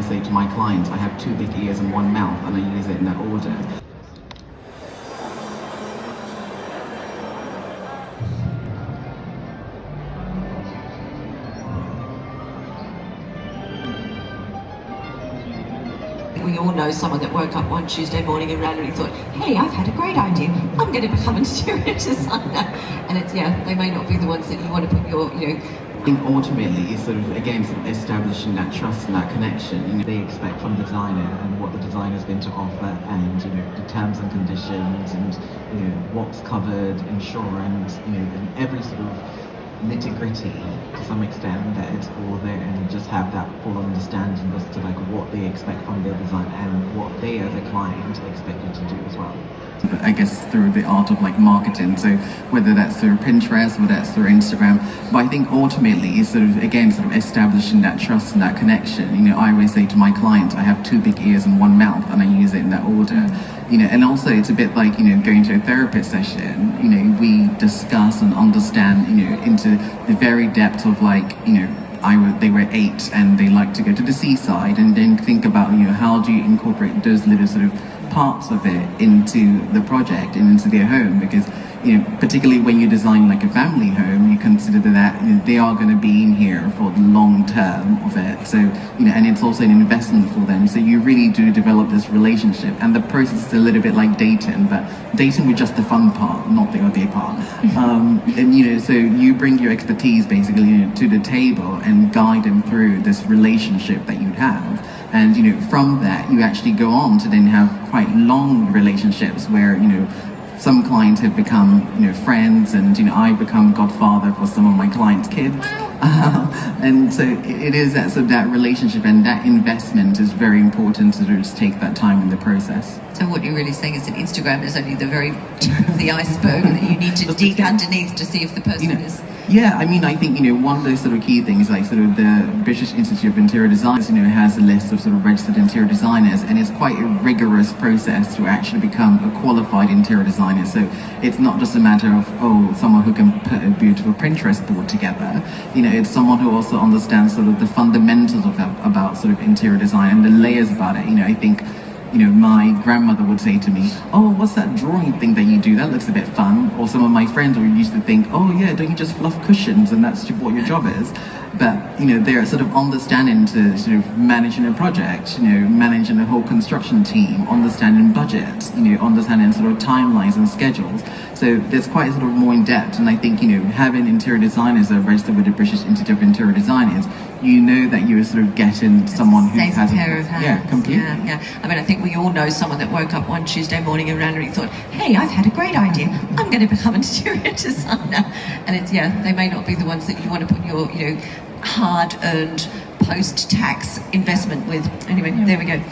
always say to my clients, I have two big ears and one mouth, and I use it in that order. We all know someone that woke up one Tuesday morning and randomly thought, hey, I've had a great idea, I'm going to become an interior designer. And it's, yeah, they may not be the ones that you want to put your, I think ultimately it's sort of, again, sort of establishing that trust and that connection. They expect from the designer and what the designer's going to offer, and the terms and conditions, and what's covered, insurance, and every sort of nitty-gritty to some extent, that it's all there, and just have that full understanding as to like what they expect from their design and what they as a client are expected to do as well. I guess through the art of like marketing, so whether that's through Pinterest, whether that's through Instagram, but I think ultimately it's sort of, again, sort of establishing that trust and that connection. I always say to my clients, I have two big ears and one mouth, and I use it in that order. And also it's a bit like going to a therapist session. We discuss and understand into the very depth of like they were 8 and they like to go to the seaside, and then think about how do you incorporate those little sort of parts of it into the project and into their home, because particularly when you design like a family home, you consider that they are going to be in here for the long term of it, so and it's also an investment for them, so you really do develop this relationship. And the process is a little bit like dating, but dating with just the fun part, not the ugly part. And so you bring your expertise basically to the table and guide them through this relationship that you'd have. And from that you actually go on to then have quite long relationships where some clients have become friends, and I become godfather for some of my clients' kids. And so it is that sort of that relationship, and that investment is very important to just take that time in the process. So what you're really saying is that Instagram is only the very tip of the iceberg, and that you need to dig underneath to see if the person is... Yeah, I think one of those sort of key things, like sort of the British Institute of Interior Designers, has a list of sort of registered interior designers, and it's quite a rigorous process to actually become a qualified interior designer. So it's not just a matter of someone who can put a beautiful Pinterest board together. It's someone who also understands sort of the fundamentals about sort of interior design and the layers about it. I think my grandmother would say to me, oh, what's that drawing thing that you do? That looks a bit fun. Or some of my friends would used to think, oh yeah, don't you just fluff cushions and that's what your job is? But they're sort of understanding to sort of managing a project, managing a whole construction team, understanding budgets, understanding sort of timelines and schedules. So there's quite sort of more in depth, and I think having interior designers that are registered with the British Institute of Interior Designers, that you're sort of getting someone who has a pair of hands. Yeah, completely. Yeah. I think we all know someone that woke up one Tuesday morning and randomly thought, hey, I've had a great idea, I'm going to become an interior designer. And it's, they may not be the ones that you want to put your hard-earned post-tax investment with. Anyway, there we go.